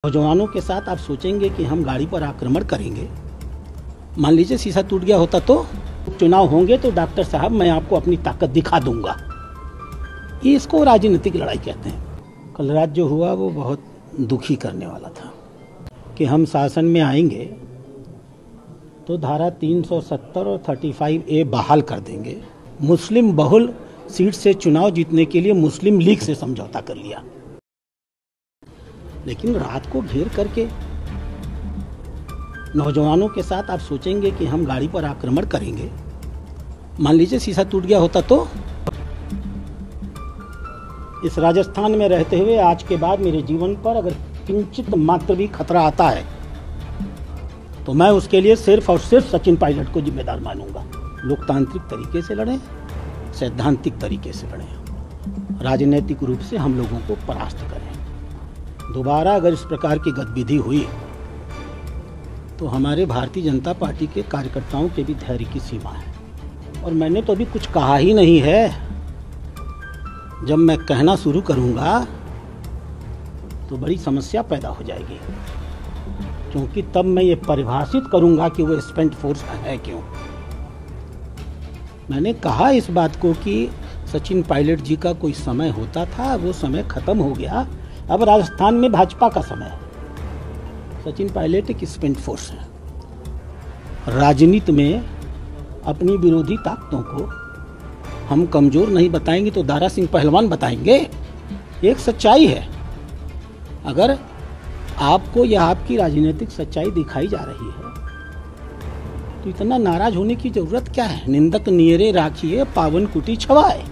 नौजवानों के साथ आप सोचेंगे कि हम गाड़ी पर आक्रमण करेंगे। मान लीजिए शीशा टूट गया होता तो चुनाव होंगे तो डॉक्टर साहब मैं आपको अपनी ताकत दिखा दूंगा। ये इसको राजनीतिक लड़ाई कहते हैं। कल रात जो हुआ वो बहुत दुखी करने वाला था कि हम शासन में आएंगे तो धारा 370 और 35A बहाल कर देंगे। मुस्लिम बहुल सीट से चुनाव जीतने के लिए मुस्लिम लीग से समझौता कर लिया, लेकिन रात को घेर करके नौजवानों के साथ आप सोचेंगे कि हम गाड़ी पर आक्रमण करेंगे। मान लीजिए शीशा टूट गया होता तो इस राजस्थान में रहते हुए आज के बाद मेरे जीवन पर अगर किंचित मात्र भी खतरा आता है तो मैं उसके लिए सिर्फ और सिर्फ सचिन पायलट को जिम्मेदार मानूंगा। लोकतांत्रिक तरीके से लड़ें, सैद्धांतिक तरीके से लड़ें, राजनीतिक रूप से हम लोगों को परास्त करें। दोबारा अगर इस प्रकार की गतिविधि हुई तो हमारे भारतीय जनता पार्टी के कार्यकर्ताओं के भी धैर्य की सीमा है। और मैंने तो अभी कुछ कहा ही नहीं है। जब मैं कहना शुरू करूंगा तो बड़ी समस्या पैदा हो जाएगी, क्योंकि तब मैं ये परिभाषित करूंगा कि वो स्पेंट फोर्स है क्यों। मैंने कहा इस बात को कि सचिन पायलट जी का कोई समय होता था, वो समय खत्म हो गया। अब राजस्थान में भाजपा का समय है। सचिन पायलट एक स्पेंट फोर्स है। राजनीति में अपनी विरोधी ताकतों को हम कमजोर नहीं बताएंगे तो दारा सिंह पहलवान बताएंगे। एक सच्चाई है। अगर आपको यह आपकी राजनीतिक सच्चाई दिखाई जा रही है तो इतना नाराज होने की जरूरत क्या है। निंदक नियरे राखिए पावन कुटी छवाए।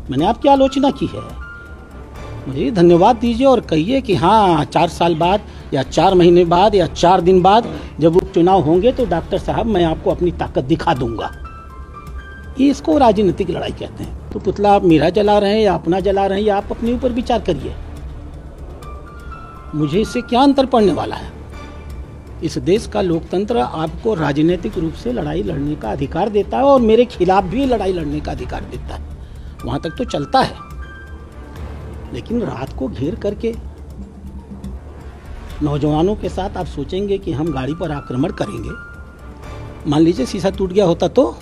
मैंने आपकी आलोचना की है, मुझे धन्यवाद दीजिए और कहिए कि हाँ 4 साल बाद या 4 महीने बाद या 4 दिन बाद जब वो चुनाव होंगे तो डॉक्टर साहब मैं आपको अपनी ताकत दिखा दूंगा। ये इसको राजनीतिक लड़ाई कहते हैं। तो पुतला आप मेरा जला रहे हैं या अपना जला रहे हैं, या आप अपने ऊपर विचार करिए। मुझे इससे क्या अंतर पड़ने वाला है। इस देश का लोकतंत्र आपको राजनीतिक रूप से लड़ाई लड़ने का अधिकार देता है और मेरे खिलाफ भी लड़ाई लड़ने का अधिकार देता है। वहां तक तो चलता है, लेकिन रात को घेर करके नौजवानों के साथ आप सोचेंगे कि हम गाड़ी पर आक्रमण करेंगे। मान लीजिए शीशा टूट गया होता तो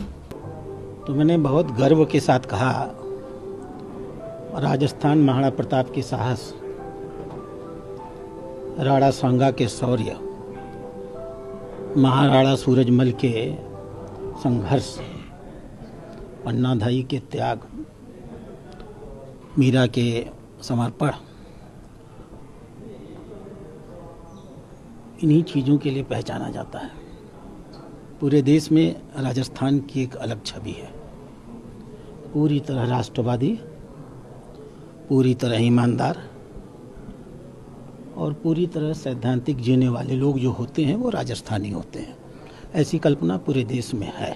मैंने बहुत गर्व के साथ कहा, राजस्थान महाराणा प्रताप के साहस, राणा सांगा के शौर्य, महाराणा सूरजमल के संघर्ष, पन्नाधाई के त्याग, मीरा के समर्पण, इन्हीं चीज़ों के लिए पहचाना जाता है। पूरे देश में राजस्थान की एक अलग छवि है। पूरी तरह राष्ट्रवादी, पूरी तरह ईमानदार और पूरी तरह सैद्धांतिक जीने वाले लोग जो होते हैं वो राजस्थानी होते हैं। ऐसी कल्पना पूरे देश में है।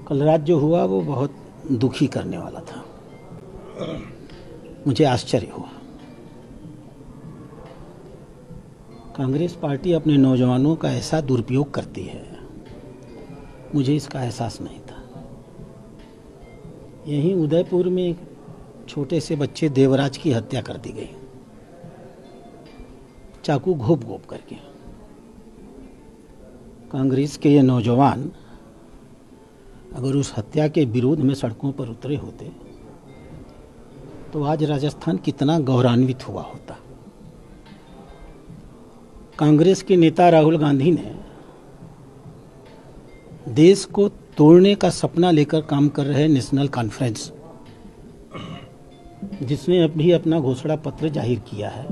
कल रात जो हुआ वो बहुत दुखी करने वाला था। मुझे आश्चर्य हुआ। कांग्रेस पार्टी अपने नौजवानों का ऐसा दुरुपयोग करती है, मुझे इसका एहसास नहीं था। यहीं उदयपुर में एक छोटे से बच्चे देवराज की हत्या कर दी गई, चाकू घोप घोप करके। कांग्रेस के ये नौजवान अगर उस हत्या के विरोध में सड़कों पर उतरे होते तो आज राजस्थान कितना गौरवान्वित हुआ होता। कांग्रेस के नेता राहुल गांधी ने देश को तोड़ने का सपना लेकर काम कर रहे नेशनल कॉन्फ्रेंस, जिसने अभी अपना घोषणा पत्र जाहिर किया है।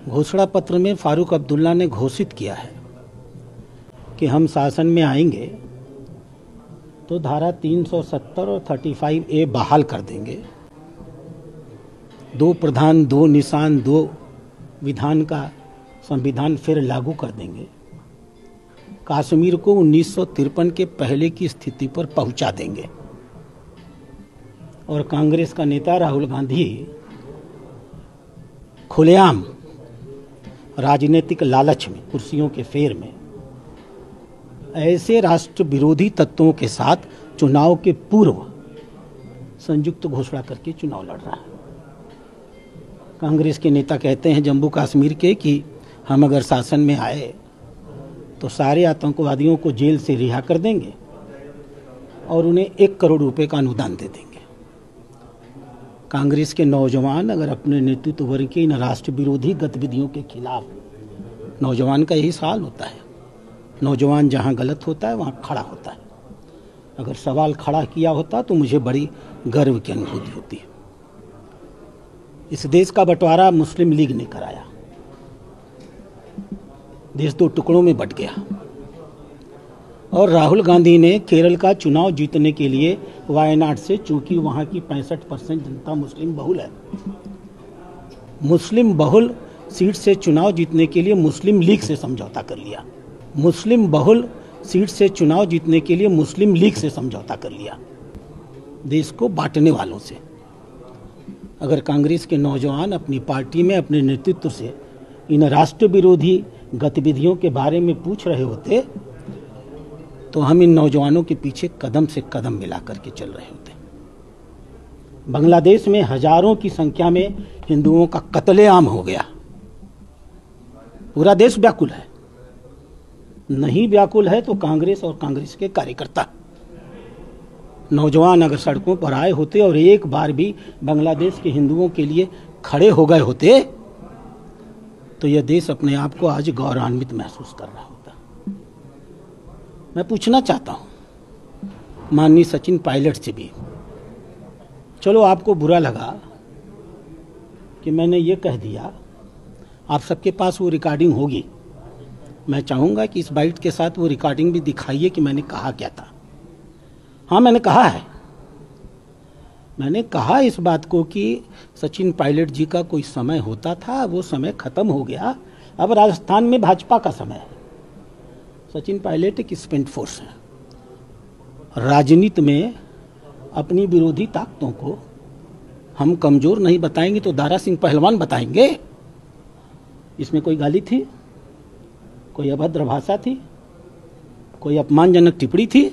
घोषणा पत्र में फारूक अब्दुल्ला ने घोषित किया है कि हम शासन में आएंगे तो धारा 370 और 35A बहाल कर देंगे। 2 प्रधान 2 निशान 2 विधान का संविधान फिर लागू कर देंगे। कश्मीर को 1953 के पहले की स्थिति पर पहुंचा देंगे। और कांग्रेस का नेता राहुल गांधी खुलेआम राजनीतिक लालच में, कुर्सियों के फेर में ऐसे राष्ट्र विरोधी तत्वों के साथ चुनाव के पूर्व संयुक्त घोषणा करके चुनाव लड़ रहा है। कांग्रेस के नेता कहते हैं जम्मू कश्मीर के कि हम अगर शासन में आए तो सारे आतंकवादियों को जेल से रिहा कर देंगे और उन्हें 1 करोड़ रुपए का अनुदान दे देंगे। कांग्रेस के नौजवान अगर अपने नेतृत्व वर्ग की इन राष्ट्र विरोधी गतिविधियों के खिलाफ, नौजवान का यही साल होता है, नौजवान जहां गलत होता है वहां खड़ा होता है। अगर सवाल खड़ा किया होता तो मुझे बड़ी गर्व की अनुभूति होती है। इस देश का बंटवारा मुस्लिम लीग ने कराया, देश 2 टुकड़ों में बंट गया और राहुल गांधी ने केरल का चुनाव जीतने के लिए वायनाड से, चूंकि वहां की 65% जनता मुस्लिम बहुल है, मुस्लिम बहुल सीट से चुनाव जीतने के लिए मुस्लिम लीग से समझौता कर लिया। मुस्लिम बहुल सीट से चुनाव जीतने के लिए मुस्लिम लीग से समझौता कर लिया, देश को बांटने वालों से। अगर कांग्रेस के नौजवान अपनी पार्टी में अपने नेतृत्व से इन राष्ट्र विरोधी गतिविधियों के बारे में पूछ रहे होते तो हम इन नौजवानों के पीछे कदम से कदम मिला करके चल रहे होते। बांग्लादेश में हजारों की संख्या में हिंदुओं का कत्लेआम हो गया, पूरा देश व्याकुल है। नहीं व्याकुल है तो कांग्रेस और कांग्रेस के कार्यकर्ता, नौजवान अगर सड़कों पर आए होते और एक बार भी बांग्लादेश के हिंदुओं के लिए खड़े हो गए होते तो यह देश अपने आप को आज गौरवान्वित महसूस कर रहा होता। मैं पूछना चाहता हूं माननीय सचिन पायलट से भी, चलो आपको बुरा लगा कि मैंने ये कह दिया, आप सबके पास वो रिकॉर्डिंग होगी, मैं चाहूंगा कि इस बाइट के साथ वो रिकॉर्डिंग भी दिखाइए कि मैंने कहा क्या था। हाँ, मैंने कहा है, मैंने कहा इस बात को कि सचिन पायलट जी का कोई समय होता था, वो समय खत्म हो गया, अब राजस्थान में भाजपा का समय है। सचिन पायलट एक स्पेंट फोर्स है। राजनीति में अपनी विरोधी ताकतों को हम कमजोर नहीं बताएंगे तो दारा सिंह पहलवान बताएंगे। इसमें कोई गाली थी, कोई अभद्र भाषा थी, कोई अपमानजनक टिप्पणी थी?